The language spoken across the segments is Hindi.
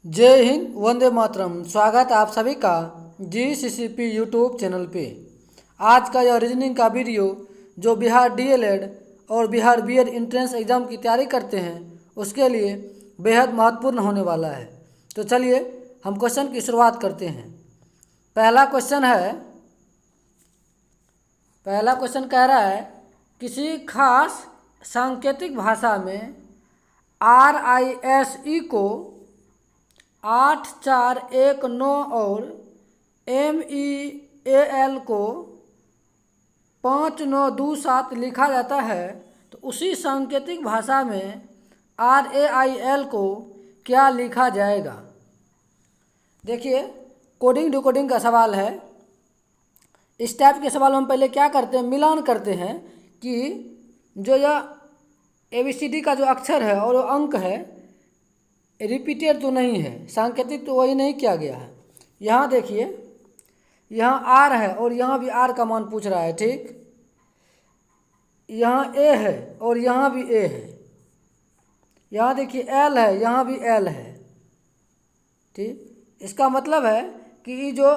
जय हिंद, वंदे मातरम। स्वागत है आप सभी का GCCP यूट्यूब चैनल पे। आज का यह रीजनिंग का वीडियो जो बिहार DLED और बिहार BEd एंट्रेंस एग्ज़ाम की तैयारी करते हैं उसके लिए बेहद महत्वपूर्ण होने वाला है। तो चलिए हम क्वेश्चन की शुरुआत करते हैं। पहला क्वेश्चन कह रहा है किसी खास सांकेतिक भाषा में RISE को 8419 और MEAL को 5927 लिखा जाता है, तो उसी सांकेतिक भाषा में RAIL को क्या लिखा जाएगा। देखिए, कोडिंग डिकोडिंग का सवाल है। इस टाइप के सवाल हम पहले क्या करते हैं, मिलान करते हैं कि जो यह ABCD का जो अक्षर है और वो अंक है रिपीटेड तो नहीं है, सांकेतिक तो वही नहीं किया गया है। यहाँ देखिए, यहाँ R है और यहाँ भी R का मान पूछ रहा है, ठीक। यहाँ A है और यहाँ भी A है। यहाँ देखिए L है, यहाँ भी L है, ठीक। इसका मतलब है कि ये जो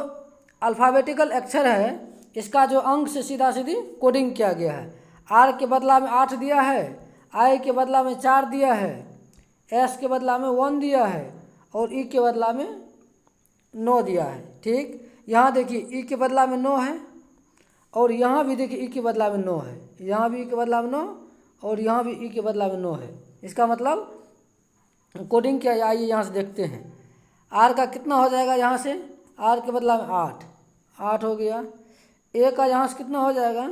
अल्फ़ाबेटिकल अक्षर है इसका जो अंक से सीधा सीधी कोडिंग किया गया है। R के बदला में 8 दिया है, I के बदला में 4 दिया है, S के बदला में 1 दिया है और E के बदला में 9 दिया है, ठीक। यहाँ देखिए E के बदला में 9 है और यहाँ भी देखिए E के बदला में 9 है, यहाँ भी E के बदला में 9 और यहाँ भी E के बदला में 9 है। इसका मतलब कोडिंग क्या है, आइए यहाँ से देखते हैं। R का कितना हो जाएगा, यहाँ से R के बदला में 8 हो गया। A का यहाँ से कितना हो जाएगा,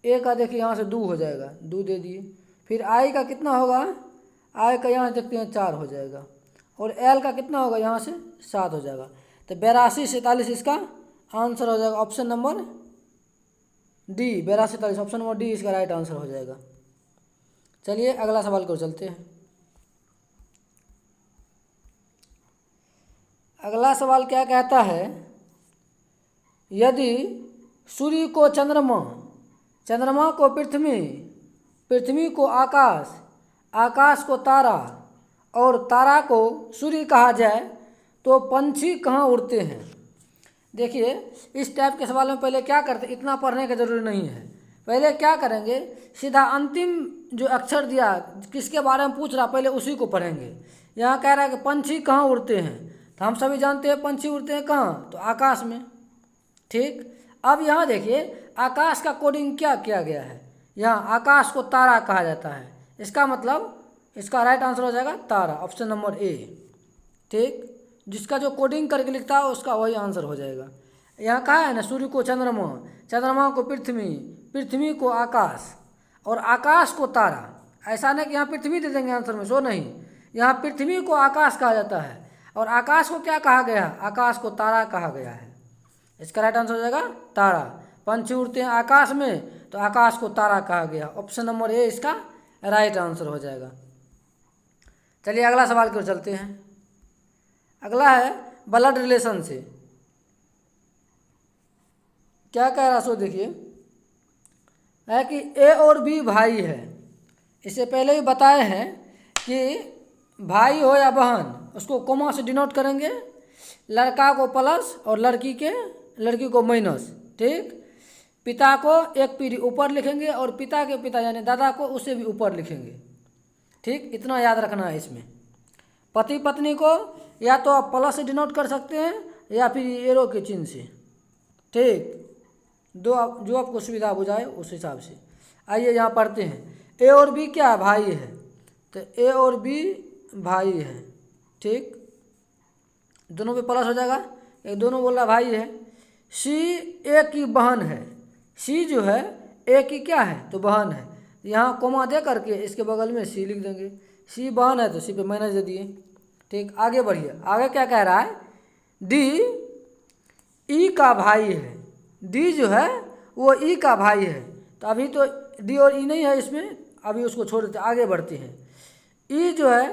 A का देखिए यहाँ से 2 हो जाएगा, 2 दे दिए। फिर I का कितना होगा, I का यहाँ देखते हैं 4 हो जाएगा और L का कितना होगा, यहाँ से 7 हो जाएगा। तो 8247 इसका आंसर हो जाएगा। Option number D 8247, option number D इसका राइट आंसर हो जाएगा। चलिए अगला सवाल को चलते हैं। अगला सवाल क्या कहता है, यदि सूर्य को चंद्रमा, चंद्रमा को पृथ्वी, पृथ्वी को आकाश, आकाश को तारा और तारा को सूर्य कहा जाए तो पंछी कहाँ उड़ते हैं। देखिए, इस टाइप के सवाल में पहले क्या करते, इतना पढ़ने की जरूरी नहीं है। पहले क्या करेंगे, सीधा अंतिम जो अक्षर दिया किसके बारे में पूछ रहा पहले उसी को पढ़ेंगे। यहाँ कह रहा है कि पंछी कहाँ उड़ते हैं, तो हम सभी जानते हैं पंछी उड़ते हैं कहाँ, तो आकाश में, ठीक। अब यहाँ देखिए आकाश का कोडिंग क्या किया गया है, यहाँ आकाश को तारा कहा जाता है। इसका मतलब इसका राइट आंसर हो जाएगा तारा, ऑप्शन नंबर A, ठीक। जिसका जो कोडिंग करके लिखता है उसका वही आंसर हो जाएगा। यहाँ कहा है ना, सूर्य को चंद्रमा, चंद्रमा को पृथ्वी, पृथ्वी को आकाश और आकाश को तारा। ऐसा नहीं कि यहाँ पृथ्वी दे देंगे आंसर में, सो नहीं। यहाँ पृथ्वी को आकाश कहा जाता है और आकाश को क्या कहा गया है, आकाश को तारा कहा गया है। इसका राइट आंसर हो जाएगा तारा। पंछी उड़ते हैं आकाश में तो आकाश को तारा कहा गया, ऑप्शन नंबर A इसका राइट आंसर हो जाएगा। चलिए अगला सवाल की ओर चलते हैं। अगला है ब्लड रिलेशन से क्या कह रहा, सो देखिए है कि A और B भाई है। इससे पहले ही बताए हैं कि भाई हो या बहन उसको कोमा से डिनोट करेंगे, लड़का को प्लस और लड़की को माइनस, ठीक। पिता को एक पीढ़ी ऊपर लिखेंगे और पिता के पिता यानी दादा को उससे भी ऊपर लिखेंगे, ठीक। इतना याद रखना है इसमें। पति पत्नी को या तो आप प्लस से डिनोट कर सकते हैं या फिर एरो के चिन्ह से, ठीक। जो आपको सुविधा बुझाए उस हिसाब से। आइए यहाँ पढ़ते हैं। A और B क्या भाई है, तो A और B भाई है, ठीक। दोनों पे प्लस हो जाएगा, एक दोनों बोल रहा भाई है। C A की बहन है, C जो है A की क्या है, तो बहन है। यहाँ कोमा दे करके इसके बगल में C लिख देंगे। C बहन है तो C पे माइनस दे दिए, ठीक। आगे बढ़िए, आगे क्या कह रहा है, D E का भाई है। D जो है वो E का भाई है, तो अभी तो D और E नहीं है इसमें, अभी उसको छोड़ देते, आगे बढ़ते हैं। E जो है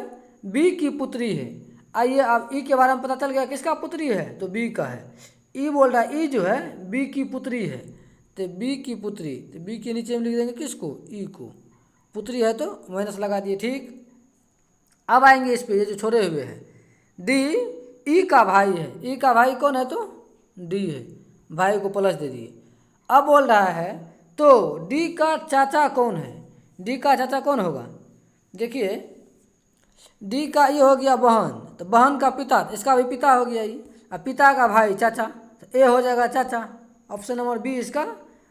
B की पुत्री है। आइए अब E के बारे में पता चल गया किसका पुत्री है, तो B का है। E बोल रहा है E जो है B की पुत्री है, तो B की पुत्री, तो B के नीचे में लिख देंगे किसको, E को। पुत्री है तो माइनस लगा दिए, ठीक। अब आएंगे इस पे, ये जो छोड़े हुए हैं, डी ई का भाई है। ई का भाई कौन है? तो डी है। भाई को प्लस दे दिए। अब बोल रहा है तो डी का चाचा कौन है? डी का चाचा कौन होगा? देखिए डी का ये हो गया बहन, तो बहन का पिता, इसका भी पिता हो गया ये, और पिता का भाई चाचा, तो ए हो जाएगा चाचा। ऑप्शन नंबर बी इसका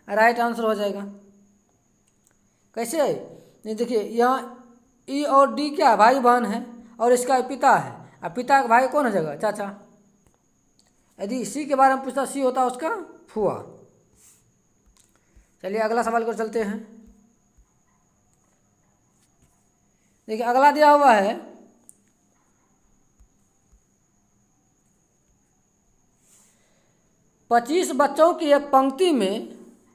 राइट आंसर हो जाएगा। कैसे? नहीं देखिए यहाँ ई और डी क्या भाई बहन है और इसका पिता है, और पिता का भाई कौन हो जाएगा? चाचा। यदि सी के बारे में पूछता सी होता उसका फुआ। चलिए अगला सवाल को चलते हैं। देखिए अगला दिया हुआ है 25 बच्चों की एक पंक्ति में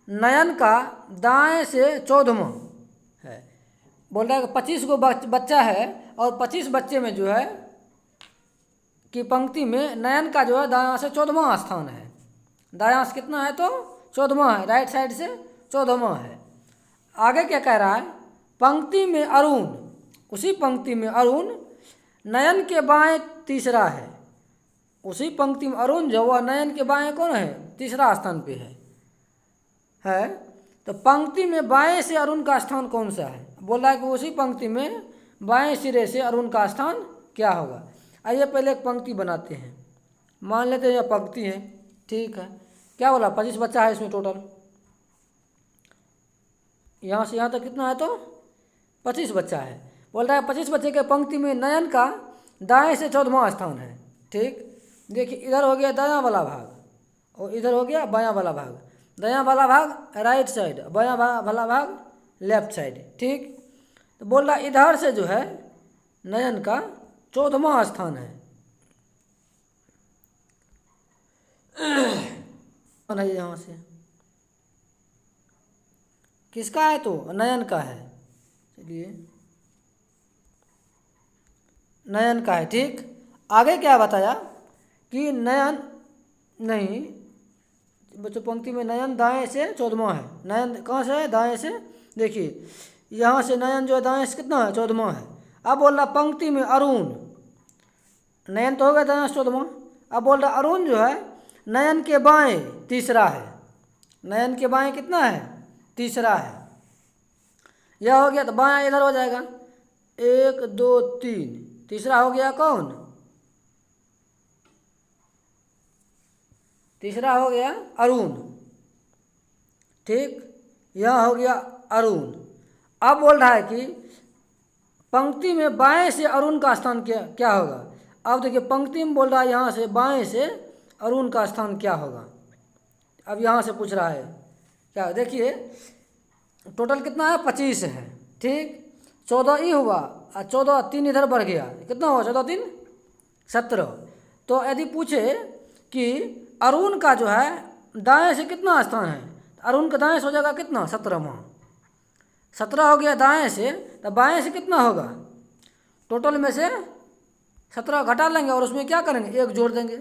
नयन का दाएं से 14वां है। बोल रहा है कि 25 को बच्चा है और 25 बच्चे में जो है कि पंक्ति में नयन का जो है दायां से 14वां स्थान है। दायां से कितना है? तो 14वां है, राइट साइड से 14वां है। आगे क्या कह रहा है? पंक्ति में अरुण, उसी पंक्ति में अरुण नयन के बाएं तीसरा है। उसी पंक्ति में अरुण जो वह नयन के बाएं कौन है? तीसरा स्थान पे है। तो पंक्ति में बाएं से अरुण का स्थान कौन सा है? बोल रहा है कि उसी पंक्ति में बाएं सिरे से अरुण का स्थान क्या होगा? आइए पहले एक पंक्ति बनाते हैं। मान लेते हैं यह पंक्ति है, ठीक है। क्या बोला? 25 बच्चा है इसमें टोटल, यहाँ से यहाँ तक कितना है? तो 25 बच्चा है। बोल रहा है 25 बच्चे के पंक्ति में नयन का दाएं से 14वां स्थान है, ठीक। देखिए इधर हो गया दायां वाला भाग और इधर हो गया बायां वाला भाग। दायां वाला भाग राइट साइड, बायां वाला भाग लेफ्ट साइड, ठीक। तो बोल रहा इधर से जो है नयन का 14वां स्थान है। यहाँ से किसका है? तो नयन का है। चलिए नयन का है, ठीक। आगे क्या बताया कि नयन नहीं, बच्चों पंक्ति में नयन दाएं से 14वां है। नयन कहाँ से है? दाएं से। देखिए यहाँ से नयन जो है दाएं से कितना है? 14वां है। अब बोल रहा पंक्ति में अरुण, नयन तो हो गया दाएं से 14वां। अब बोल रहा अरुण जो है नयन के बाएं तीसरा है। नयन के बाएं कितना है? तीसरा है। यह हो गया तो बायां इधर हो जाएगा, 1 2 3, तीसरा हो गया कौन? तीसरा हो गया अरुण, ठीक। यह हो गया अरुण। अब बोल रहा है कि पंक्ति में बाएं से अरुण का स्थान क्या होगा? अब देखिए पंक्ति में बोल रहा है यहाँ से बाएं से अरुण का स्थान क्या होगा। अब यहाँ से पूछ रहा है क्या? देखिए टोटल कितना है? 25 है, ठीक। 14 ही हुआ और 14 3 इधर बढ़ गया, कितना हुआ? 14 3 17। तो यदि पूछे कि अरुण का जो है दाएं से कितना स्थान है, अरुण का दाएं से हो जाएगा कितना? 17वां। 17 हो गया दाएं से, तो बाएं से कितना होगा? टोटल में से 17 घटा लेंगे और उसमें क्या करेंगे? 1 जोड़ देंगे।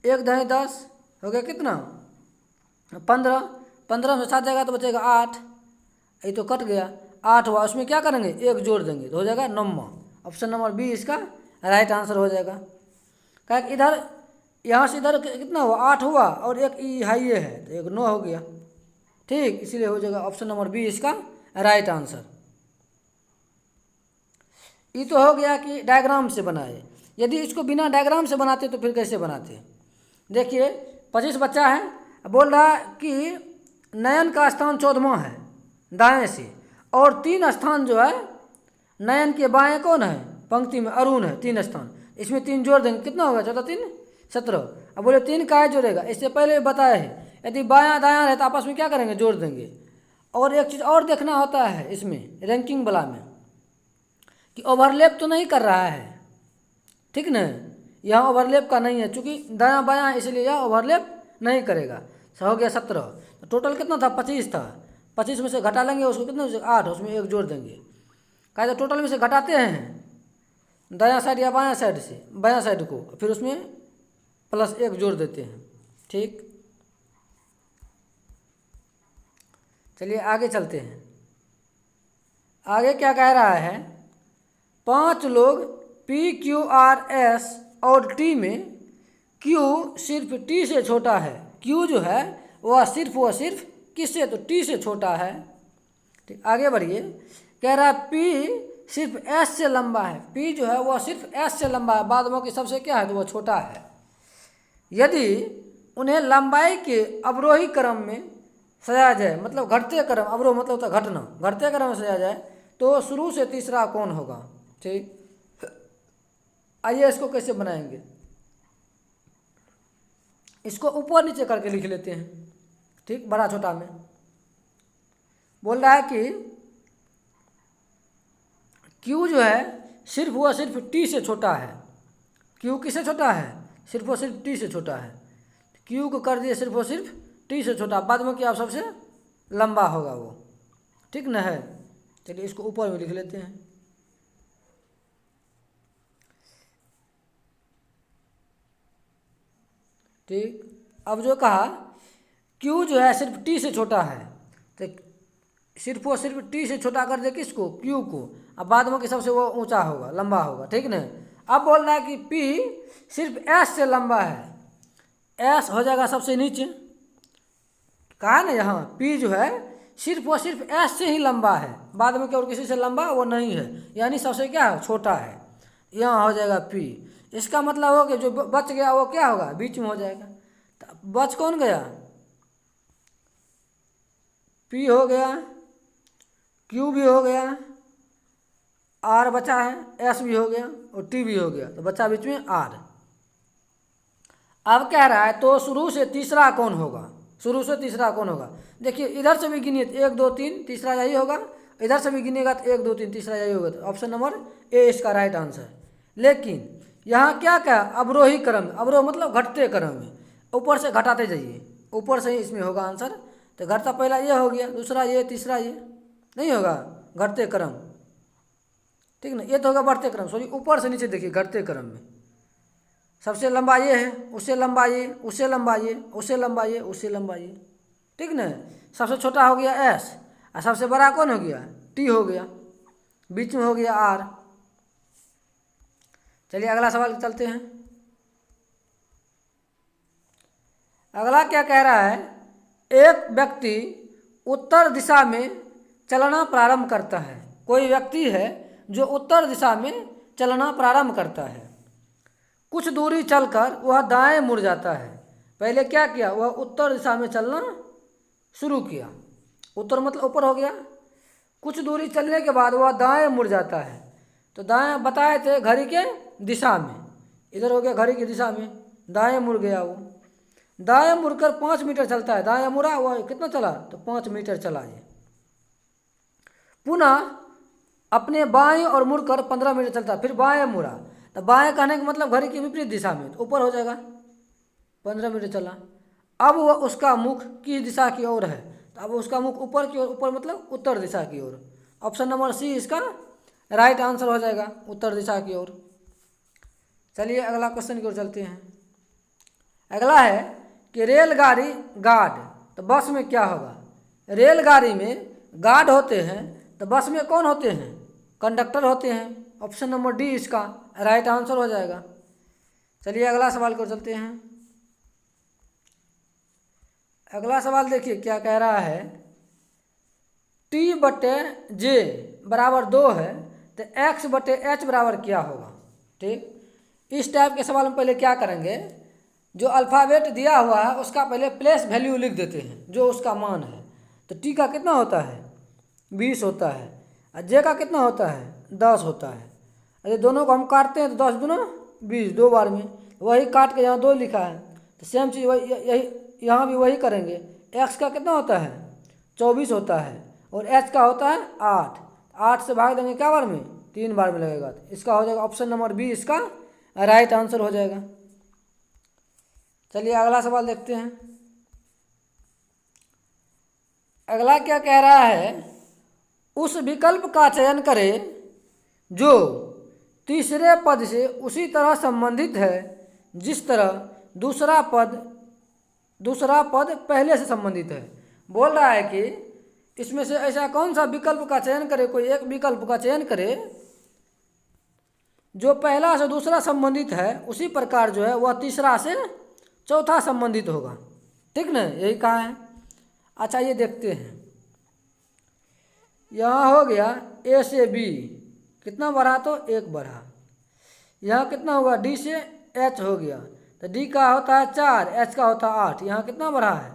1 दाएं 10 हो गया कितना? 15। 15 में 7 जाएगा तो बचेगा 8, ये तो कट गया, 8 हुआ। उसमें क्या करेंगे? 1 जोड़ देंगे तो हो जाएगा 9वां। ऑप्शन नंबर बी इसका राइट आंसर हो जाएगा। क्या इधर यहाँ से इधर कितना हुआ? 8 हुआ और एक ई हाईए है तो 1 9 हो गया, ठीक। इसीलिए हो जाएगा ऑप्शन नंबर बी इसका राइट आंसर। ये तो हो गया कि डायग्राम से बनाए। यदि इसको बिना डायग्राम से बनाते तो फिर कैसे बनाते? देखिए 25 बच्चा है, बोल रहा कि नयन का स्थान 14वां है दाएं से, और 3 स्थान जो है नयन के बाएं कौन है? पंक्ति में अरुण है, 3 स्थान। इसमें 3 जोड़ देंगे, कितना होगा? 14 3 17। अब बोले 3 का जोड़ेगा, इससे पहले बताया है यदि बायां दायां रहे तो आपस में क्या करेंगे? जोड़ देंगे। और एक चीज़ और देखना होता है इसमें रैंकिंग वाला में कि ओवरलैप तो नहीं कर रहा है, ठीक ना। यहाँ ओवरलैप का नहीं है चूँकि दायां बायां है, इसलिए यह ओवरलैप नहीं करेगा। हो गया 17। तो टोटल कितना था? 25 था। 25 में से घटा लेंगे उसको कितना? 8, उसमें 1 जोड़ देंगे। कहा तो टोटल में से घटाते हैं दायां साइड या बायां साइड से, बायां साइड को, फिर उसमें प्लस 1 जोड़ देते हैं, ठीक। चलिए आगे चलते हैं। आगे क्या कह रहा है? 5 लोग PQRS और टी में क्यू सिर्फ टी से छोटा है। क्यू जो है वह सिर्फ किससे, तो टी से छोटा है। ठीक, आगे बढ़िए। कह रहा है पी सिर्फ एस से लंबा है। पी जो है वह सिर्फ एस से लंबा है, बाद में सबसे क्या है, तो वह छोटा है। यदि उन्हें लंबाई के अवरोही क्रम में सजाया जाए, मतलब घटते क्रम, अवरोह मतलब होता है घटना, घटते क्रम में सजाया जाए तो शुरू से तीसरा कौन होगा। ठीक, आइए इसको कैसे बनाएंगे, इसको ऊपर नीचे करके लिख लेते हैं। ठीक, बड़ा छोटा में बोल रहा है कि Q जो है सिर्फ T से छोटा है। Q किससे छोटा है, सिर्फ T से छोटा है। Q को कर दिए सिर्फ T से छोटा, बाद में क्या सबसे लंबा होगा वो। ठीक न है, चलिए इसको ऊपर में लिख लेते हैं। ठीक, अब जो कहा Q जो है सिर्फ T से छोटा है, तो सिर्फ T से छोटा कर दे किसको, Q को, अब बाद में कि सबसे वो ऊंचा होगा, लंबा होगा। ठीक न, अब बोल रहा है कि P सिर्फ S से लंबा है। S हो जाएगा सबसे नीचे, कहा है ना यहाँ P जो है सिर्फ S से ही लंबा है, बाद में क्या और किसी से लंबा वो नहीं है, यानी सबसे क्या है, छोटा है। यहाँ हो जाएगा P। इसका मतलब हो कि जो बच गया वो क्या होगा, बीच में हो जाएगा। तो बच कौन गया, P हो गया, Q भी हो गया, R बचा है, S भी हो गया और T भी हो गया, तो बचा बीच में R। अब कह रहा है तो शुरू से तीसरा कौन होगा, शुरू से तीसरा कौन होगा। देखिए इधर से भी गिनिए 1 2 3, तीसरा यही होगा, इधर से भी गिनिएगा तो 1 2 3, तीसरा यही होगा। तो ऑप्शन नंबर ए इसका राइट आंसर। लेकिन यहाँ क्या क्या, अवरोही क्रम, अवरोह मतलब घटते क्रम में, ऊपर से घटाते जाइए, ऊपर से ही इसमें होगा आंसर। तो घटता पहला ये हो गया, दूसरा ये, तीसरा ये नहीं होगा, घटते क्रम। ठीक ना, ये तो होगा बढ़ते क्रम, सॉरी ऊपर से नीचे देखिए घटते क्रम में। सबसे लंबा ये है, उससे लंबा ये, उससे लंबा ये, उससे लंबा ये, उससे लंबा ये। ठीक ना, सबसे छोटा हो गया S और सबसे बड़ा कौन हो गया, T हो गया, बीच में हो गया R। चलिए अगला सवाल चलते हैं। अगला क्या कह रहा है, एक व्यक्ति उत्तर दिशा में चलना प्रारंभ करता है। कोई व्यक्ति है जो उत्तर दिशा में चलना प्रारंभ करता है। कुछ दूरी चलकर वह दाएं मुड़ जाता है। पहले क्या किया, वह उत्तर दिशा में चलना शुरू किया, उत्तर मतलब ऊपर हो गया। कुछ दूरी चलने के बाद वह दाएं मुड़ जाता है। तो दाएं बताए थे घड़ी के दिशा में, इधर हो गया घड़ी की दिशा में, दाएं मुड़ गया वो। दाएं मुड़कर 5 मीटर चलता है, दाएं मुड़ा वह कितना चला, तो 5 मीटर चला ये। पुनः अपने बाएं और मुड़कर 15 मीटर चलता है, फिर बाएं मुड़ा, तो बाएं कहने का मतलब घड़ी की विपरीत दिशा में, तो ऊपर हो जाएगा, 15 मीटर चला। अब वह उसका मुख किस दिशा की ओर है, तो अब उसका मुख ऊपर की ओर, ऊपर मतलब उत्तर दिशा की ओर। ऑप्शन नंबर सी इसका राइट आंसर हो जाएगा, उत्तर दिशा की ओर। चलिए अगला क्वेश्चन की ओर चलते हैं। अगला है कि रेलगाड़ी गार्ड, तो बस में क्या होगा। रेलगाड़ी में गार्ड होते हैं, तो बस में कौन होते हैं, कंडक्टर होते हैं। ऑप्शन नंबर डी इसका राइट आंसर हो जाएगा। चलिए अगला सवाल को चलते हैं। अगला सवाल देखिए क्या कह रहा है, T/J बराबर 2 है, तो X/H बराबर क्या होगा। ठीक, इस टाइप के सवाल में पहले क्या करेंगे, जो अल्फ़ाबेट दिया हुआ है उसका पहले प्लेस वैल्यू लिख देते हैं, जो उसका मान है। तो T का कितना होता है, 20 होता है, और J का कितना होता है, 10 होता है। अरे दोनों को हम काटते हैं तो 10 दूना 20, 2 बार में, वही काट के यहाँ 2 लिखा है, तो सेम चीज़ वही यही यहाँ भी वही करेंगे। X का कितना होता है, 24 होता है, और H का होता है 8, 8 से भाग देंगे क्या बार में, 3 बार में लगेगा। तो इसका हो जाएगा ऑप्शन नंबर बी इसका राइट आंसर हो जाएगा। चलिए अगला सवाल देखते हैं। अगला क्या कह रहा है, उस विकल्प का चयन करें जो तीसरे पद से उसी तरह संबंधित है जिस तरह दूसरा पद पहले से संबंधित है। बोल रहा है कि इसमें से ऐसा कौन सा विकल्प का चयन करे, कोई एक विकल्प का चयन करे जो पहला से दूसरा संबंधित है उसी प्रकार जो है वह तीसरा से चौथा संबंधित होगा। ठीक ना, यही कहा है। अच्छा ये देखते हैं, यहाँ हो गया ए से बी कितना बढ़ा तो 1 बढ़ा। यहाँ कितना होगा डी से एच हो गया, तो डी का होता है 4, एच का होता है 8। यहाँ कितना बढ़ा है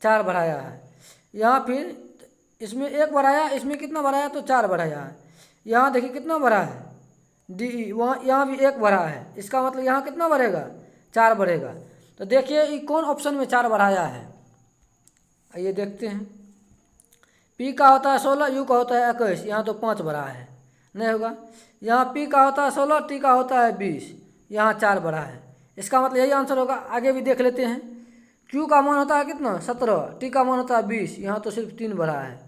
4 बढ़ाया है। यहाँ फिर इसमें 1 बढ़ाया, इसमें कितना बढ़ाया तो 4 बढ़ाया है। यहाँ देखिए कितना बढ़ा है डी, वहाँ यहाँ भी 1 बढ़ा है, इसका मतलब यहाँ कितना बढ़ेगा 4 बढ़ेगा। तो देखिए ये कौन ऑप्शन में 4 बढ़ाया है, आइए देखते हैं। पी का होता है 16, यू का होता है 21, यहाँ तो 5 बढ़ा है, नहीं होगा। यहाँ पी का होता है 16, टी का होता है 20, यहाँ 4 बढ़ा है, इसका मतलब यही आंसर होगा। आगे भी देख लेते हैं। क्यू का मान होता है कितना 17, टी का मान होता है 20, यहाँ तो सिर्फ 3 बढ़ा है।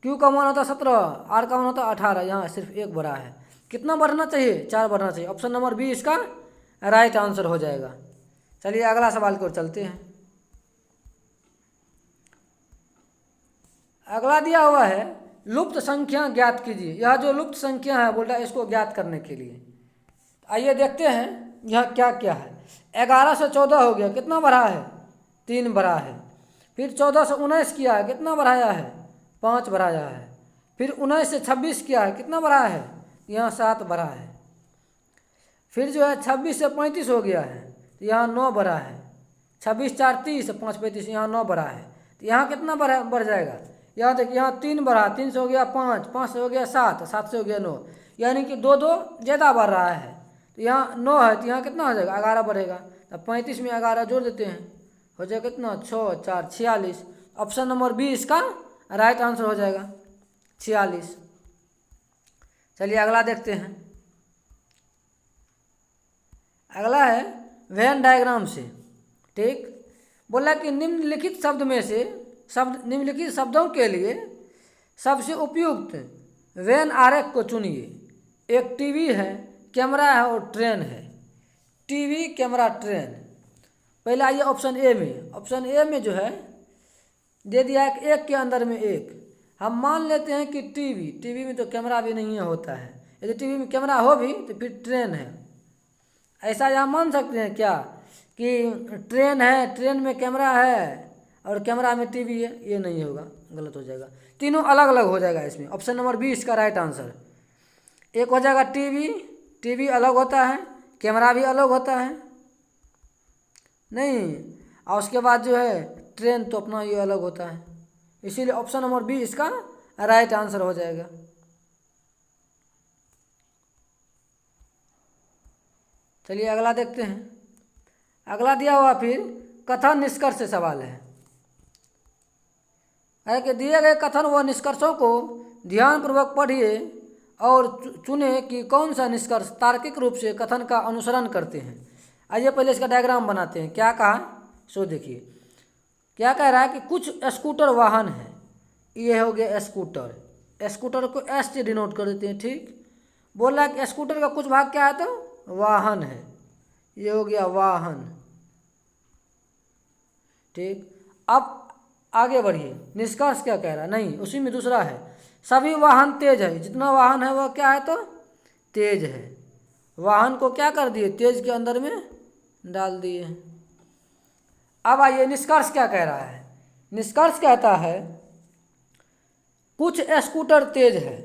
क्यू का मान होता है 17, आर का मान होता है 18, यहाँ सिर्फ 1 बढ़ा है। कितना बढ़ना चाहिए 4 बढ़ना चाहिए। ऑप्शन नंबर बी इसका राइट आंसर हो जाएगा। चलिए अगला सवाल की ओर चलते हैं। अगला दिया हुआ है लुप्त संख्या ज्ञात कीजिए। यह जो लुप्त संख्या है बोल रहा है इसको ज्ञात करने के लिए। आइए देखते हैं यह क्या क्या है। 11 से 14 हो गया, कितना बढ़ा है 3 बढ़ा है। फिर 14 से 19 किया है, कितना बढ़ाया है 5 बढ़ाया है। फिर 19 से 26 किया है, कितना बढ़ा है यहाँ 7 बढ़ा है। फिर जो है 26 से 35 हो गया है, तो यहाँ 9 बढ़ा है। 26 4 30, 5 35, यहाँ 9 बढ़ा है, तो यहाँ कितना बढ़ जाएगा। यहाँ देखिए यहाँ 3 बढ़ा, 3 से हो गया 5, 5 से हो गया 7, 7 से हो गया 9, यानी कि 2 2 ज़्यादा बढ़ रहा है। तो यहाँ 9 है, तो यहाँ कितना हो जाएगा 11 बढ़ेगा। तो 35 में 11 जोड़ देते हैं, हो जाएगा कितना 6 4 46। ऑप्शन नंबर बी इसका राइट आंसर हो जाएगा 46। चलिए अगला देखते हैं। अगला है वेन डायग्राम से। ठीक, बोला कि निम्नलिखित शब्द में से निम्नलिखित शब्दों के लिए सबसे उपयुक्त वेन आरेख को चुनिए। एक टीवी है, कैमरा है और ट्रेन है। TV, camera, train. पहले आइए ऑप्शन ए में। ऑप्शन ए में जो है दे दिया है एक के अंदर में एक। हम मान लेते हैं कि टीवी में तो कैमरा भी नहीं होता है। यदि टीवी में कैमरा हो भी तो फिर ट्रेन है। ऐसा यहाँ मान सकते हैं क्या कि ट्रेन है, ट्रेन में कैमरा है और कैमरा में टीवी है, ये नहीं होगा, गलत हो जाएगा। तीनों अलग अलग हो जाएगा इसमें। ऑप्शन नंबर बी इसका राइट आंसर। एक हो जाएगा टीवी अलग होता है, कैमरा भी अलग होता है नहीं, और उसके बाद जो है ट्रेन तो अपना ये अलग होता है, इसीलिए ऑप्शन नंबर बी इसका राइट आंसर हो जाएगा। चलिए अगला देखते हैं। अगला दिया हुआ फिर कथन निष्कर्ष से सवाल है कि दिए गए कथन व निष्कर्षों को ध्यानपूर्वक पढ़िए और चुने कि कौन सा निष्कर्ष तार्किक रूप से कथन का अनुसरण करते हैं। आइए पहले इसका डायग्राम बनाते हैं। क्या कहा सो देखिए, क्या कह रहा है कि कुछ स्कूटर वाहन है। ये हो गया स्कूटर, स्कूटर को एस से डिनोट कर देते हैं। ठीक, बोल रहा है कि स्कूटर का कुछ भाग क्या है तो वाहन है, ये हो गया वाहन। ठीक, अब आगे बढ़िए। निष्कर्ष क्या कह रहा है, नहीं उसी में दूसरा है, सभी वाहन तेज है। जितना वाहन है वह क्या है तो तेज है। वाहन को क्या कर दिए तेज के अंदर में डाल दिए। अब आइए निष्कर्ष क्या कह रहा है। निष्कर्ष कहता है कुछ स्कूटर तेज है।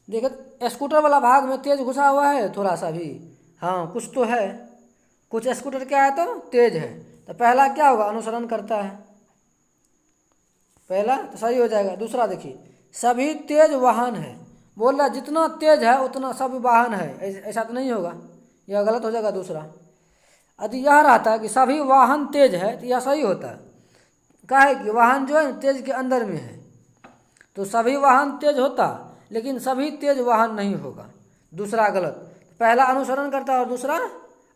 देखो स्कूटर वाला भाग में तेज घुसा हुआ है थोड़ा सा भी, हाँ कुछ तो है। कुछ स्कूटर क्या है तो तेज है, तो पहला क्या होगा अनुसरण करता है, पहला तो सही हो जाएगा। दूसरा देखिए सभी तेज वाहन है, बोल रहा जितना तेज है उतना सब वाहन है, ऐसा तो नहीं होगा, यह गलत हो जाएगा दूसरा। यदि यह रहता है कि सभी वाहन तेज है तो यह सही होता है। क्या है कि वाहन जो है तेज के अंदर में है, तो सभी वाहन तेज होता, लेकिन सभी तेज वाहन नहीं होगा, दूसरा गलत। पहला अनुसरण करता है और दूसरा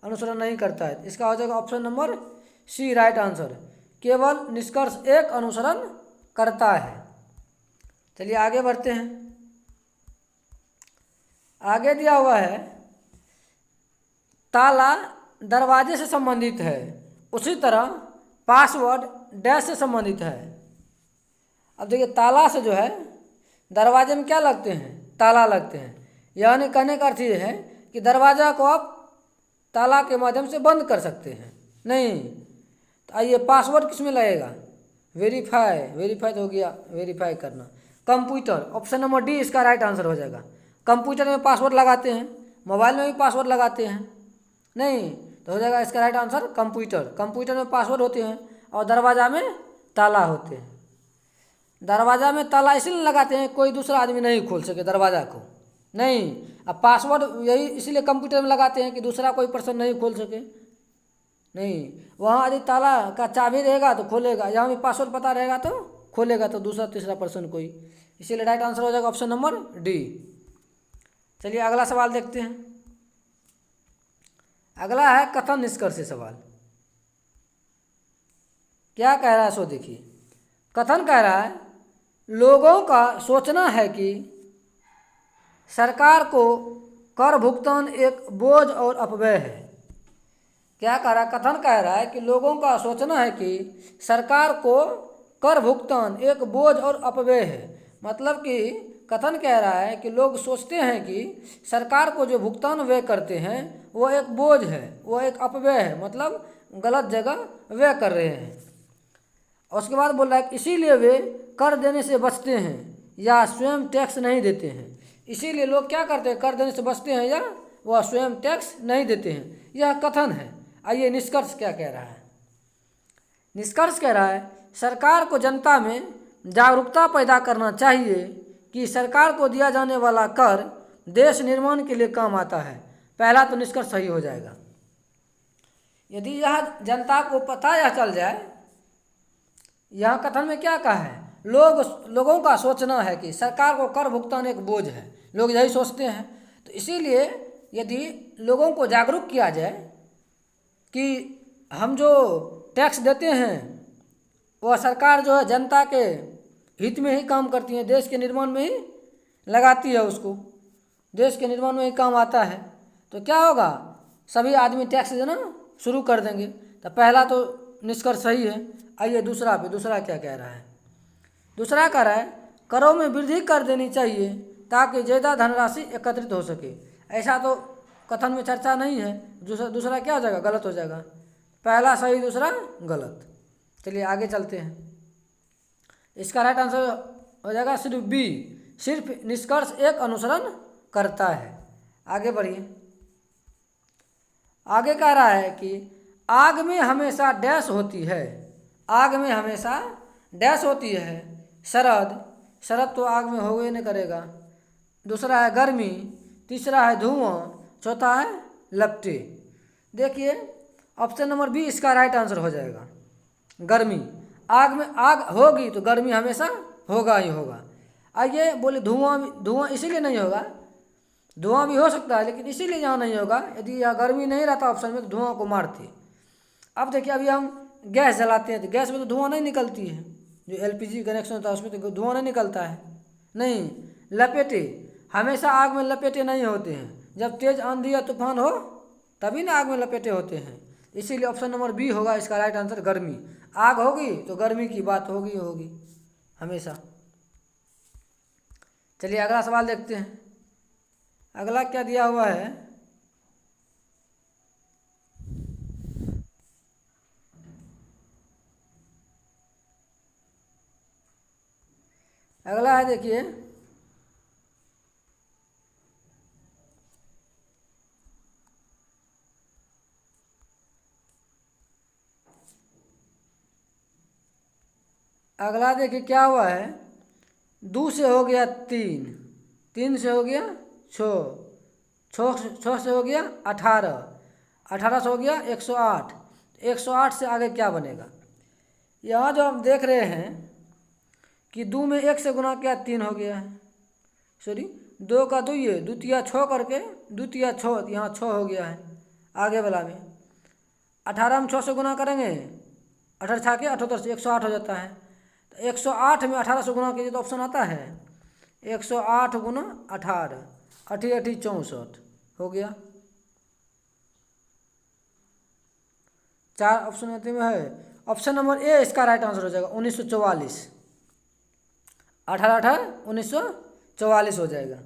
अनुसरण नहीं करता है, इसका हो जाएगा option number C right answer. केवल निष्कर्ष एक अनुसरण करता है। चलिए आगे बढ़ते हैं। आगे दिया हुआ है ताला दरवाजे से संबंधित है, उसी तरह पासवर्ड डैश से संबंधित है। अब देखिए ताला से जो है दरवाजे में क्या लगते हैं ताला लगते हैं, यानी कहने का अर्थ ये है कि दरवाज़ा को आप ताला के माध्यम से बंद कर सकते हैं, नहीं। तो आइए, पासवर्ड किस में लगेगा? वेरीफाई तो हो गया, वेरीफाई करना। कंप्यूटर, ऑप्शन नंबर डी इसका राइट आंसर हो जाएगा। कंप्यूटर में पासवर्ड लगाते हैं, मोबाइल में भी पासवर्ड लगाते हैं, नहीं, तो हो जाएगा इसका राइट आंसर कंप्यूटर। कंप्यूटर में पासवर्ड होते हैं और दरवाज़ा में ताला होते हैं। दरवाज़ा में ताला इसलिए लगाते हैं कोई दूसरा आदमी नहीं खोल सके दरवाज़ा को, नहीं। अब पासवर्ड यही इसीलिए कंप्यूटर में लगाते हैं कि दूसरा कोई पर्सन नहीं खोल सके, नहीं। वहाँ यदि ताला का चाबी रहेगा तो खोलेगा, यहाँ भी पासवर्ड पता रहेगा तो खोलेगा, तो दूसरा तीसरा पर्सन कोई, इसीलिए राइट आंसर हो जाएगा ऑप्शन नंबर डी। चलिए अगला सवाल देखते हैं। अगला है कथन निष्कर्ष सवाल। क्या कह रहा है सो देखिए। कथन कह रहा है लोगों का सोचना है कि सरकार को कर भुगतान एक बोझ और अपव्यय है। क्या कह रहा है? कथन कह रहा है कि लोगों का सोचना है कि सरकार को कर भुगतान एक बोझ और अपव्यय है। मतलब कि कथन कह रहा है कि लोग सोचते हैं कि सरकार को जो भुगतान व्यय करते हैं वो एक बोझ है, वो एक अपव्यय है, मतलब गलत जगह व्यय कर रहे हैं। और उसके बाद बोल रहा है कि इसीलिए वे कर देने से बचते हैं या स्वयं टैक्स नहीं देते हैं। इसीलिए लोग क्या करते हैं? कर देने से बचते हैं या वह स्वयं टैक्स नहीं देते हैं। यह कथन है। आइए निष्कर्ष क्या कह रहा है। निष्कर्ष कह रहा है सरकार को जनता में जागरूकता पैदा करना चाहिए कि सरकार को दिया जाने वाला कर देश निर्माण के लिए काम आता है। पहला तो निष्कर्ष सही हो जाएगा। यदि यह जनता को पता यह चल जाए, यहाँ कथन में क्या कहा है? लोगों का सोचना है कि सरकार को कर भुगतान एक बोझ है, लोग यही सोचते हैं। तो इसीलिए यदि लोगों को जागरूक किया जाए कि हम जो टैक्स देते हैं वह सरकार जो है जनता के हित में ही काम करती है, देश के निर्माण में ही लगाती है, उसको देश के निर्माण में ही काम आता है, तो क्या होगा? सभी आदमी टैक्स देना शुरू कर देंगे। तो पहला तो निष्कर्ष सही है। आइए दूसरा क्या कह रहा है। दूसरा कह रहा है करों में वृद्धि कर देनी चाहिए ताकि ज़्यादा धनराशि एकत्रित हो सके। ऐसा तो कथन में चर्चा नहीं है। दूसरा क्या हो जाएगा? गलत हो जाएगा। पहला सही, दूसरा गलत। चलिए आगे चलते हैं। इसका राइट आंसर हो जाएगा सिर्फ बी, सिर्फ निष्कर्ष एक अनुसरण करता है। आगे बढ़िए। आगे कह रहा है कि आग में हमेशा डैश होती है। आग में हमेशा डैश होती है। शरद तो आग में होवे नहीं करेगा। दूसरा है गर्मी, तीसरा है धुआं, चौथा है लपटे। देखिए ऑप्शन नंबर बी इसका राइट आंसर हो जाएगा, गर्मी। आग में आग होगी तो गर्मी हमेशा होगा ही होगा। आइए बोले धुआं इसीलिए नहीं होगा, धुआं भी हो सकता है लेकिन इसीलिए यहाँ नहीं होगा। यदि यहाँ गर्मी नहीं रहता ऑप्शन में तो धुआं को मारते। अब देखिए अभी हम गैस जलाते हैं तो गैस में तो धुआं नहीं निकलती है। जो एलपीजी कनेक्शन होता है उसमें तो धुआं नहीं निकलता है, नहीं। लपेटे हमेशा आग में लपेटे नहीं होते हैं। जब तेज आंधी या तूफान हो तभी ना आग में लपेटे होते हैं। इसीलिए ऑप्शन नंबर बी होगा इसका राइट आंसर, गर्मी। आग होगी तो गर्मी की बात होगी हमेशा। चलिए अगला सवाल देखते हैं। अगला क्या दिया हुआ है? अगला है देखिए अगला देखिए क्या हुआ है। 2 से हो गया 3, 3 से हो गया 6, 6 से हो गया 18, 18 से हो गया 108, 108 से आगे क्या बनेगा? यहाँ जो हम देख रहे हैं कि 2 में 1 से गुना किया 3 हो गया है, सॉरी 2 का 2 ये द्वितीय 6 करके द्वितीय 6, यहाँ 6 हो गया है आगे वाला में। 18 में 6 से गुना करेंगे, 18 छा के 78 से 108 हो जाता है। तो 108 में 18 से गुना कीजिए तो ऑप्शन आता है 108 गुना 18, 8 64 हो गया। 4 ऑप्शन में है। ऑप्शन नंबर ए इसका राइट आंसर हो जाएगा 1944। 18 1944 हो जाएगा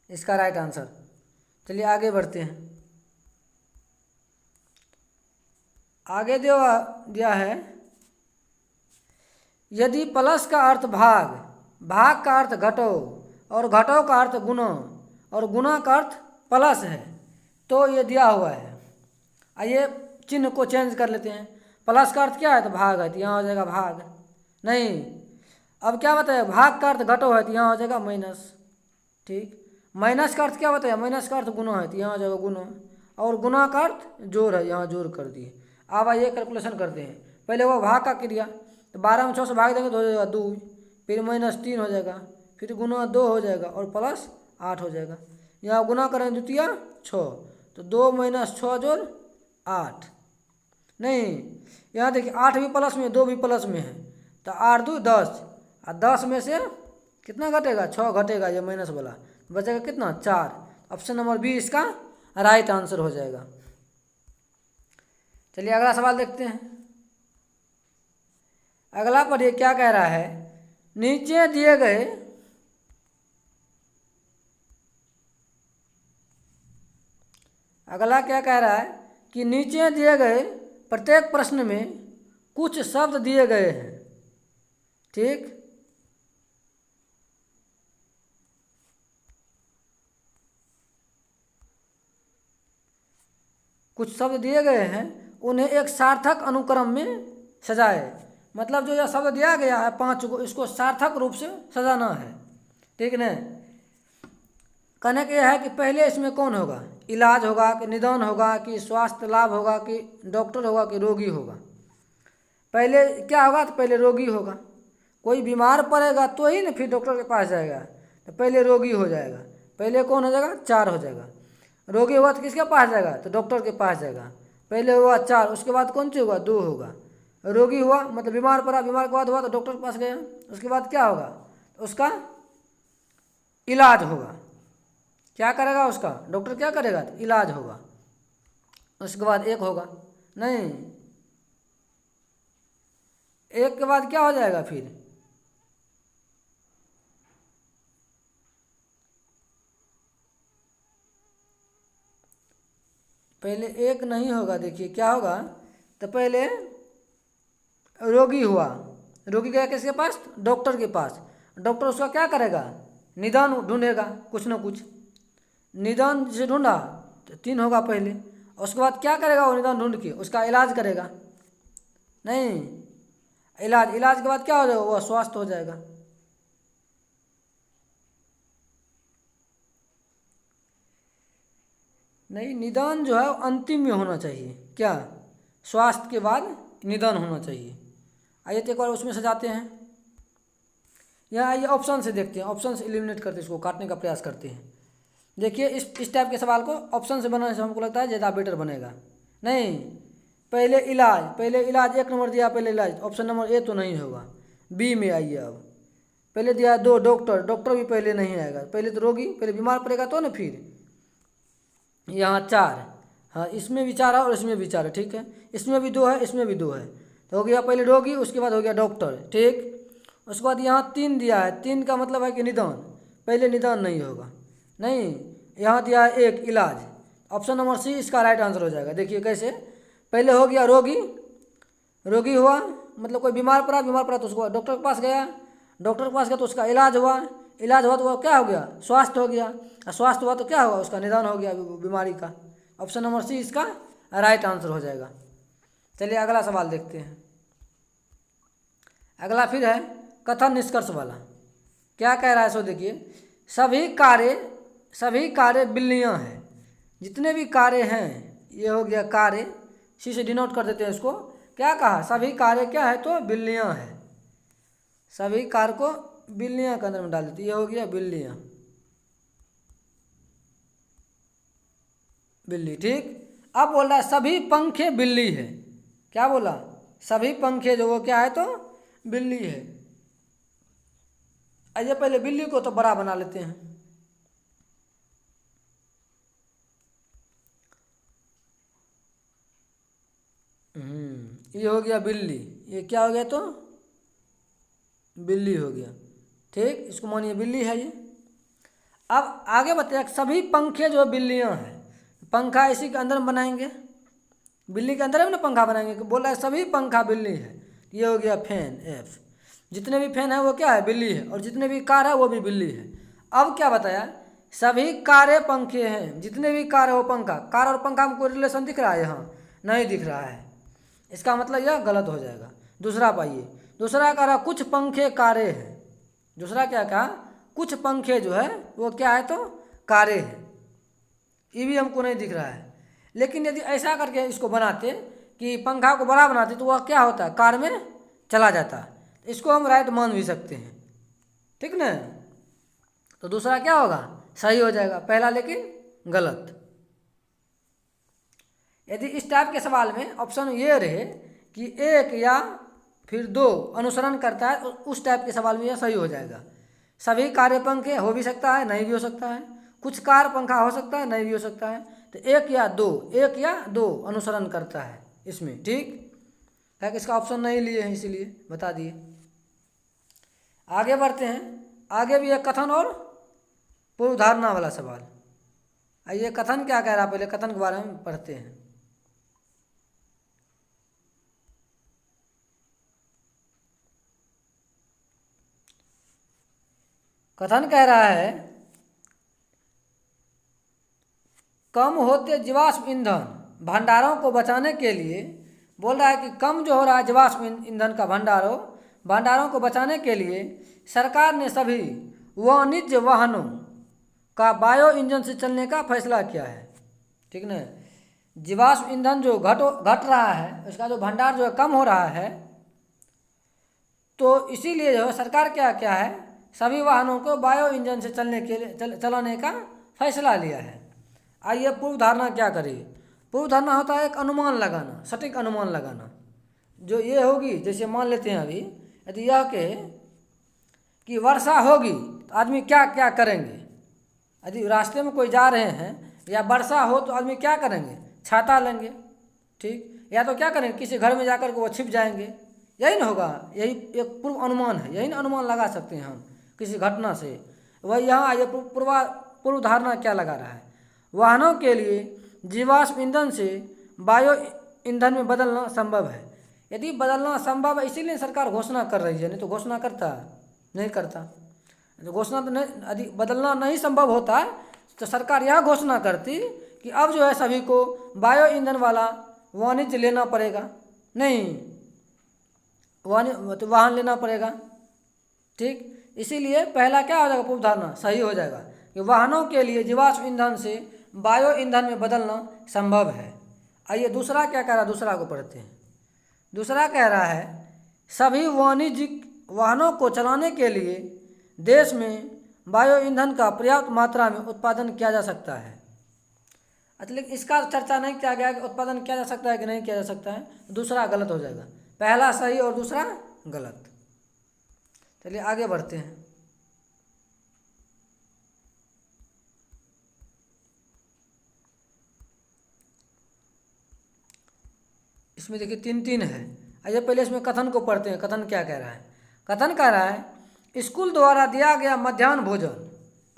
इसका राइट आंसर। चलिए आगे बढ़ते हैं। आगे जो दिया है, यदि प्लस का अर्थ भाग, भाग का अर्थ घटो और घटो का अर्थ गुणो और गुणा का अर्थ प्लस है तो ये दिया हुआ है। आइए चिन्ह को चेंज कर लेते हैं। प्लस का अर्थ क्या है तो भाग है, तो यहाँ हो जाएगा भाग। नहीं, अब क्या बताया, भाग का अर्थ घटो है तो यहाँ हो जाएगा माइनस। ठीक, माइनस का अर्थ क्या बताया, माइनस का अर्थ गुणो है तो यहाँ हो जाएगा गुणो, और गुणा का अर्थ जोड़ है, यहाँ जोड़ कर दिए। अब आइए कैलकुलेशन करते हैं। पहले वो भाग का क्रिया, तो 12 में 6 से भाग देंगे तो हो जाएगा 2, फिर -3 हो जाएगा, फिर गुना 2 हो जाएगा और प्लस 8 हो जाएगा। यहाँ गुना करें द्वितीय 6, तो 2 - 6 जोड़ 8। नहीं, यहाँ देखिए 8 भी प्लस में 2 भी प्लस में है, तो 8 2 10, और 10 में से कितना घटेगा, 6 घटेगा, ये माइनस वाला बचेगा कितना, 4। ऑप्शन नंबर बी इसका राइट आंसर हो जाएगा। चलिए अगला सवाल देखते हैं। अगला पढ़िए क्या कह रहा है, नीचे दिए गए अगला क्या कह रहा है कि नीचे दिए गए प्रत्येक प्रश्न में कुछ शब्द दिए गए हैं। ठीक, कुछ शब्द दिए गए हैं, उन्हें एक सार्थक अनुक्रम में सजाए। मतलब जो यह शब्द दिया गया है 5 को, इसको सार्थक रूप से सजाना है। ठीक है ना, कहने का यह है कि पहले इसमें कौन होगा, इलाज होगा कि निदान होगा कि स्वास्थ्य लाभ होगा कि डॉक्टर होगा कि रोगी होगा। पहले क्या होगा, तो पहले रोगी होगा। कोई बीमार पड़ेगा तो ही ना फिर डॉक्टर के पास जाएगा, तो पहले रोगी हो जाएगा। पहले कौन हो जाएगा, 4 हो जाएगा। रोगी हुआ तो किसके पास जाएगा, तो डॉक्टर के पास जाएगा। पहले हुआ 4, उसके बाद कौन सी होगा, 2 होगा। रोगी हुआ मतलब बीमार पड़ा, बीमार के बाद हुआ तो डॉक्टर के पास गया, उसके बाद क्या होगा, उसका इलाज होगा। क्या करेगा उसका, डॉक्टर क्या करेगा, तो इलाज होगा। उसके बाद 1 होगा, नहीं 1 के बाद क्या हो जाएगा, फिर पहले 1 नहीं होगा। देखिए क्या होगा, तो पहले रोगी हुआ, रोगी गया किसके पास, डॉक्टर के पास। डॉक्टर उसका क्या करेगा, निदान ढूंढेगा, कुछ ना कुछ निदान से ढूंढा तो 3 होगा पहले। उसके बाद क्या करेगा, वो निदान ढूंढ के उसका इलाज करेगा। नहीं, इलाज के बाद क्या हो जाएगा, वो स्वस्थ हो जाएगा। नहीं, निदान जो है अंतिम में होना चाहिए। क्या, स्वास्थ्य के बाद निदान होना चाहिए। आइए तो एक बार उसमें सजाते हैं। यहाँ आइए ऑप्शन से देखते हैं, ऑप्शन से एलिमिनेट करते हैं, इसको काटने का प्रयास करते हैं। देखिए इस टाइप के सवाल को ऑप्शन से बनाने से हमको लगता है ज़्यादा बेटर बनेगा। नहीं, पहले इलाज 1 नंबर दिया, पहले इलाज, ऑप्शन नंबर ए तो नहीं होगा, बी में आइए। अब पहले दिया 2 डॉक्टर भी पहले नहीं आएगा, पहले तो रोगी, पहले बीमार पड़ेगा तो ना, फिर यहाँ 4, हाँ इसमें भी 4 है और इसमें भी 4 है। ठीक है, इसमें भी 2 है, इसमें भी 2 है, तो हो गया पहले रोगी, उसके बाद हो गया डॉक्टर। ठीक, उसके बाद यहाँ 3 दिया है, 3 का मतलब है कि निदान, पहले निदान नहीं होगा। नहीं, यहाँ दिया है 1 इलाज, ऑप्शन नंबर सी इसका राइट आंसर हो जाएगा। देखिए कैसे, पहले हो गया रोगी हुआ मतलब कोई बीमार पड़ा तो उसको डॉक्टर के पास गया, डॉक्टर के पास गया तो उसका इलाज हुआ तो वो क्या हो गया, स्वास्थ्य हो गया, और स्वास्थ्य हुआ तो क्या हुआ, उसका निदान हो गया बीमारी का। ऑप्शन नंबर सी इसका राइट आंसर हो जाएगा। चलिए अगला सवाल देखते हैं। अगला फिर है कथन निष्कर्ष वाला। क्या कह रहा है सो देखिए, सभी कार्य बिल्लियाँ हैं। जितने भी कार्य हैं, ये हो गया कार्य, सी से डिनोट कर देते हैं इसको। क्या कहा, सभी कार्य क्या है, तो बिल्लियाँ हैं। सभी कार्य को बिल्लियाँ के अंदर में डाल देती, ये हो गया बिल्ली। ठीक, अब बोल रहा है सभी पंखे बिल्ली है। क्या बोला, सभी पंखे जो वो क्या है, तो बिल्ली है। आइए पहले बिल्ली को तो बड़ा बना लेते हैं। ये हो गया बिल्ली, ये क्या हो गया, तो बिल्ली हो गया। ठीक, इसको मानिए बिल्ली है ये। अब आगे बताया सभी पंखे जो बिल्लियाँ हैं, पंखा इसी के अंदर में बनाएंगे, बिल्ली के अंदर में ना पंखा बनाएंगे। बोल रहा है सभी पंखा बिल्ली है, ये हो गया फैन एफ। जितने भी फैन है वो क्या है, बिल्ली है, और जितने भी कार है वो भी बिल्ली है। अब क्या बताया, सभी कारें पंखे हैं, जितने भी कार है वो पंखा। कार और पंखा में कोई रिलेशन दिख रहा है यहाँ, नहीं दिख रहा है, इसका मतलब यह गलत हो जाएगा। दूसरा पाइए, दूसरा कह रहा कुछ पंखे कारें हैं। दूसरा क्या कहा, कुछ पंखे जो है वो क्या है, तो कारें हैं, ये भी हमको नहीं दिख रहा है। लेकिन यदि ऐसा करके इसको बनाते कि पंखा को बड़ा बनाते तो वह क्या होता है, कार में चला जाता। इसको हम राइट मान भी सकते हैं, ठीक ना। तो दूसरा क्या होगा, सही हो जाएगा, पहला लेकिन गलत। यदि इस टाइप के सवाल में ऑप्शन ये रहे कि एक या फिर दो अनुसरण करता है, तो उस टाइप के सवाल में यह सही हो जाएगा। सभी कारें पंखे हो भी सकता है, नहीं भी हो सकता है। कुछ कार पंखा हो सकता है, नहीं भी हो सकता है। तो एक या दो अनुसरण करता है इसमें, ठीक है। इसका ऑप्शन नहीं लिए हैं इसीलिए बता दिए। आगे बढ़ते हैं, आगे भी एक कथन और पूर्वधारणा वाला सवाल। आइए कथन क्या कह रहा है, पहले कथन के बारे में पढ़ते हैं। कथन कह रहा है कम होते जीवाश्म ईंधन भंडारों को बचाने के लिए, बोल रहा है कि कम जो हो रहा है जीवाश्म ईंधन का भंडारों को बचाने के लिए सरकार ने सभी वाणिज्य वाहनों का बायो इंजन से चलने का फैसला किया है, ठीक ना। जीवाश्म ईंधन जो घट रहा है, उसका जो भंडार जो है कम हो रहा है, तो इसीलिए जो है सरकार क्या है, सभी वाहनों को बायो इंजन से चलने के लिए चलाने का फैसला लिया है। आइए पूर्व धारणा क्या करिए। पूर्व धारणा होता है एक अनुमान लगाना, सटीक अनुमान लगाना। जो ये होगी, जैसे मान लेते हैं अभी, यदि यह कहे कि वर्षा होगी तो आदमी क्या क्या करेंगे। यदि रास्ते में कोई जा रहे हैं या वर्षा हो तो आदमी क्या करेंगे, छाता लेंगे, ठीक। या तो क्या करेंगे, किसी घर में जाकर के वो छिप जाएंगे, यही ना होगा। यही एक पूर्व अनुमान है, यही ना अनुमान लगा सकते हैं हम किसी घटना से। वही यहाँ ये पूर्व धारणा क्या लगा रहा है, वाहनों के लिए जीवाश्म ईंधन से बायो ईंधन में बदलना संभव है। यदि बदलना संभव है इसीलिए सरकार घोषणा कर रही है, नहीं तो घोषणा करता नहीं करता। तो घोषणा तो नहीं, यदि बदलना नहीं संभव होता तो सरकार यह घोषणा करती कि अब जो है सभी को बायो ईंधन वाला वाणिज्य लेना पड़ेगा, नहीं वाहन लेना पड़ेगा, ठीक। इसीलिए पहला क्या हो जाएगा, पूर्व धारणा सही हो जाएगा कि वाहनों के लिए जीवाश्म ईंधन से बायो ईंधन में बदलना संभव है। आइए दूसरा क्या कह रहा है, दूसरा को पढ़ते हैं। दूसरा कह रहा है सभी वाणिज्यिक वाहनों को चलाने के लिए देश में बायो ईंधन का पर्याप्त मात्रा में उत्पादन किया जा सकता है। अच्छा, लेकिन इसका चर्चा नहीं किया गया कि उत्पादन किया जा सकता है कि नहीं किया जा सकता है। दूसरा गलत हो जाएगा, पहला सही और दूसरा गलत। चलिए आगे बढ़ते हैं। इसमें देखिए 3-3 है। आइए पहले इसमें कथन को पढ़ते हैं। कथन क्या कह रहा है, कथन कह रहा है स्कूल द्वारा दिया गया मध्याह्न भोजन।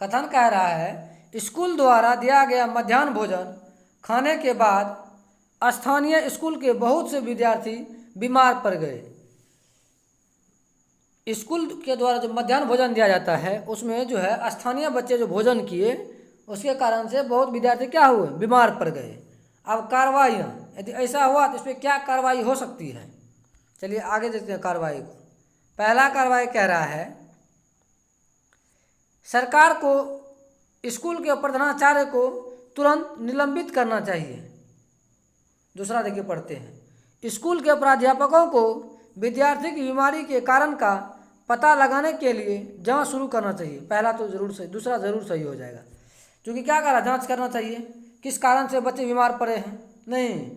कथन कह रहा है स्कूल द्वारा दिया गया मध्याह्न भोजन खाने के बाद स्थानीय स्कूल के बहुत से विद्यार्थी बीमार पड़ गए। स्कूल के द्वारा जो मध्याह्न भोजन दिया जाता है उसमें जो है स्थानीय बच्चे जो भोजन किए उसके कारण से बहुत विद्यार्थी क्या हुए, बीमार पड़ गए। अब कार्रवाइयाँ, यदि ऐसा हुआ तो इस पर क्या कार्रवाई हो सकती है। चलिए आगे देखते हैं कार्रवाई को। पहला कार्रवाई कह रहा है सरकार को स्कूल के प्रधानाचार्य को तुरंत निलंबित करना चाहिए। दूसरा देखिए पढ़ते हैं स्कूल के प्राध्यापकों को विद्यार्थी की बीमारी के कारण का पता लगाने के लिए जांच शुरू करना चाहिए। पहला तो जरूर सही, दूसरा जरूर सही हो जाएगा, क्योंकि क्या करा, जांच करना चाहिए किस कारण से बच्चे बीमार पड़े हैं। नहीं,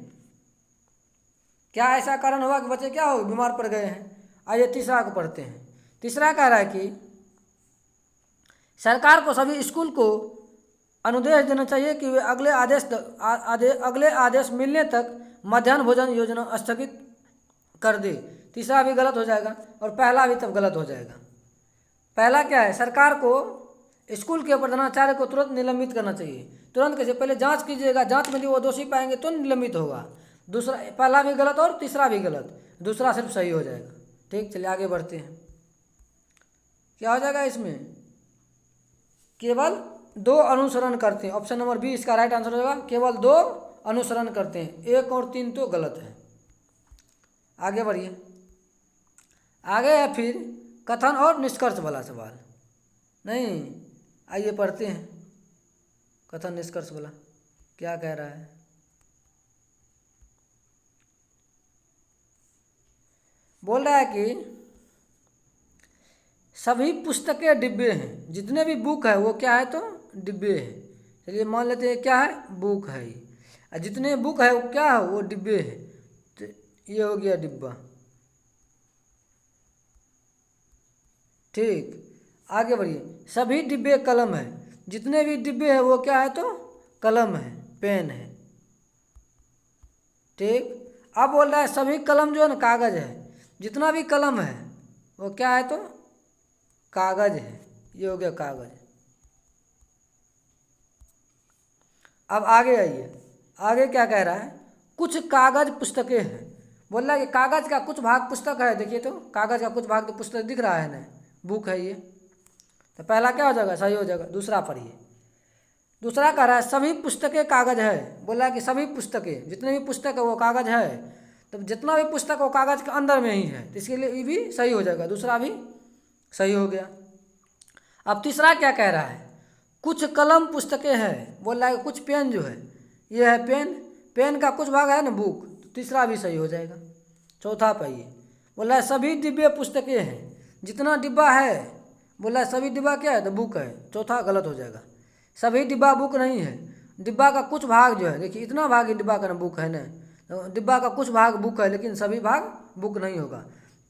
क्या ऐसा कारण हुआ कि बच्चे क्या हो बीमार पड़ गए हैं। आइए तीसरा को पढ़ते हैं। तीसरा कह रहा है कि सरकार को सभी स्कूल को अनुदेश देना चाहिए कि वे अगले आदेश मिलने तक मध्याह्न भोजन योजना स्थगित कर दे। तीसरा भी गलत हो जाएगा और पहला भी तब गलत हो जाएगा। पहला क्या है, सरकार को स्कूल के प्रधानाचार्य को तुरंत निलंबित करना चाहिए। तुरंत कैसे, पहले जांच कीजिएगा, जांच में यदि वो दोषी पाएंगे तो निलंबित होगा। दूसरा, पहला भी गलत और तीसरा भी गलत, दूसरा सिर्फ सही हो जाएगा। ठीक, चलिए आगे बढ़ते हैं। क्या हो जाएगा इसमें, केवल 2 अनुसरण करते हैं। ऑप्शन नंबर बी इसका राइट आंसर होगा, केवल 2 अनुसरण करते हैं, 1 और 3 तो गलत है। आगे बढ़िए। आगे है फिर कथन और निष्कर्ष वाला सवाल। नहीं, आइए पढ़ते हैं कथन निष्कर्ष वाला क्या कह रहा है। बोल रहा है कि सभी पुस्तकें डिब्बे हैं, जितने भी बुक है वो क्या है, तो डिब्बे हैं। चलिए मान लेते हैं क्या है, बुक है, और जितने बुक है वो क्या है, वो डिब्बे है। तो ये हो गया डिब्बा। ठीक, आगे बढ़िए। सभी डिब्बे कलम है, जितने भी डिब्बे हैं वो क्या है, तो कलम है, पेन है। ठीक, अब बोल रहा है सभी कलम जो है ना कागज है, जितना भी कलम है वो क्या है, तो कागज है। ये हो गया कागज। अब आगे आइए, आगे क्या कह रहा है, कुछ कागज पुस्तकें हैं। बोल रहा है कि कागज का कुछ भाग पुस्तक है। देखिए तो कागज का कुछ भाग तो पुस्तक दिख रहा है ना, बुक है ये। तो पहला क्या हो जाएगा, सही हो जाएगा। दूसरा पढ़िए, दूसरा कह रहा है सभी पुस्तकें कागज है। बोला कि सभी पुस्तकें, जितने भी पुस्तक है वो कागज है। तो जितना भी पुस्तक वो कागज के अंदर में ही है, तो इसके लिए ये भी सही हो जाएगा, दूसरा भी सही हो गया। अब तीसरा क्या कह रहा है, कुछ कलम पुस्तकें हैं। बोल रहा है कुछ पेन जो है, ये है पेन, पेन का कुछ भाग है ना बुक, तो तीसरा भी सही हो जाएगा। चौथा पाइए, बोल रहा है सभी डिब्बे पुस्तकें हैं, जितना डिब्बा है, बोल रहा है सभी डिब्बा क्या है, तो बुक है। चौथा गलत हो जाएगा, सभी डिब्बा बुक नहीं है। डिब्बा का कुछ भाग जो है, देखिए इतना भाग ही डिब्बा का ना बुक है ना, तो डिब्बा का कुछ भाग बुक है, लेकिन सभी भाग बुक नहीं होगा।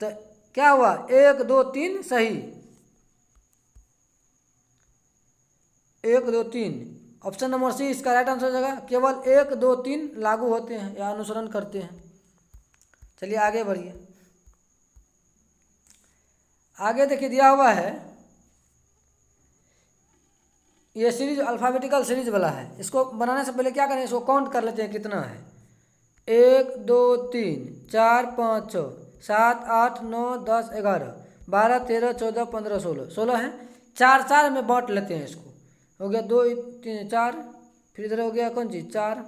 तो क्या हुआ, 1 2 3 सही, 1 2 3। ऑप्शन नंबर सी इसका राइट आंसर हो जाएगा, केवल 1 2 3 लागू होते हैं या अनुसरण करते हैं। चलिए आगे बढ़िए। आगे देखिए दिया हुआ है, ये सीरीज अल्फ़ाबेटिकल सीरीज वाला है। इसको बनाने से पहले क्या करें, इसको काउंट कर लेते हैं कितना है। 1 2 3 4 5 6 7 8 9 10 11 12 13 14 15 16, 16 है। 4 4 में बांट लेते हैं इसको। हो गया 2 3 4, फिर इधर हो गया कौन चीज 4,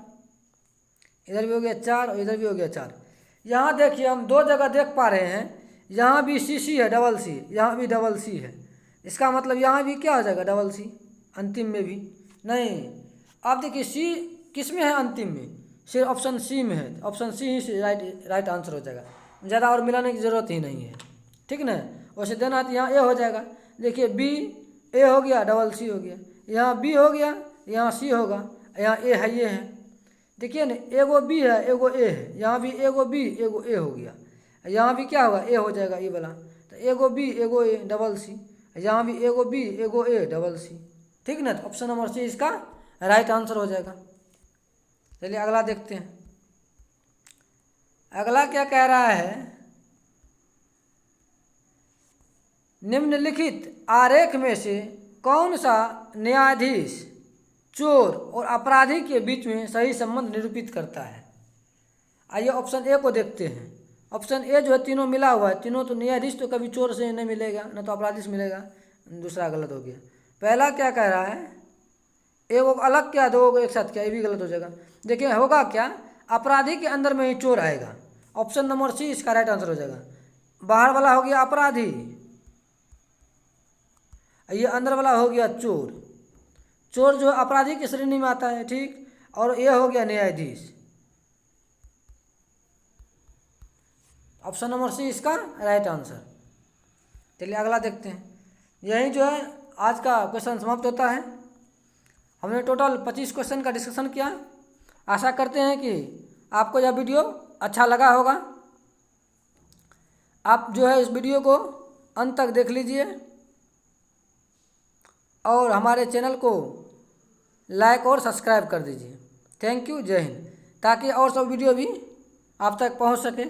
इधर भी हो गया 4 और इधर भी हो गया 4। यहाँ देखिए हम 2 जगह देख पा रहे हैं, यहाँ भी सी सी है, डबल सी, यहाँ भी डबल सी है। इसका मतलब यहाँ भी क्या हो जाएगा, डबल सी। अंतिम में भी नहीं। आप देखिए सी किस में है, अंतिम में, सिर्फ ऑप्शन सी में है। ऑप्शन सी ही राइट आंसर हो जाएगा, ज़्यादा और मिलाने की ज़रूरत ही नहीं है। ठीक ना, वैसे देना तो यहाँ ए हो जाएगा। देखिए बी, ए हो गया, डबल सी हो गया, यहाँ बी हो गया, यहाँ सी होगा, यहाँ ए है, ये है। देखिए ना, एगो बी है एगो ए है, यहाँ भी एगो बी एगो ए हो गया, यहाँ भी क्या होगा, ए हो जाएगा ये वाला। तो एगो बी एगो ए डबल सी, यहाँ भी एगो बी एगो ए डबल सी। ठीक ना, तो ऑप्शन नंबर सी इसका राइट आंसर हो जाएगा। चलिए अगला देखते हैं। अगला क्या कह रहा है, निम्नलिखित आरेख में से कौन सा न्यायाधीश चोर और अपराधी के बीच में सही संबंध निरूपित करता है। आइए ऑप्शन ए को देखते हैं। ऑप्शन ए जो है तीनों मिला हुआ है, तीनों तो न्यायाधीश तो कभी चोर से नहीं मिलेगा, ना तो अपराधी से मिलेगा। दूसरा गलत हो गया। पहला क्या कह रहा है, एगो अलग क्या, दो को एक साथ क्या, ये भी गलत हो जाएगा। देखिए होगा क्या, अपराधी के अंदर में ही चोर आएगा। ऑप्शन नंबर सी इसका राइट आंसर हो जाएगा। बाहर वाला हो गया अपराधी, ये अंदर वाला हो गया चोर। चोर जो अपराधी की श्रेणी में आता है, ठीक, और ये हो गया न्यायाधीश। ऑप्शन नंबर सी इसका राइट आंसर। चलिए अगला देखते हैं। यही जो है आज का क्वेश्चन समाप्त होता है। हमने टोटल 25 क्वेश्चन का डिस्कशन किया। आशा करते हैं कि आपको यह वीडियो अच्छा लगा होगा। आप जो है इस वीडियो को अंत तक देख लीजिए और हमारे चैनल को लाइक और सब्सक्राइब कर दीजिए। थैंक यू, जय हिंद। ताकि और सब वीडियो भी आप तक पहुंच सके।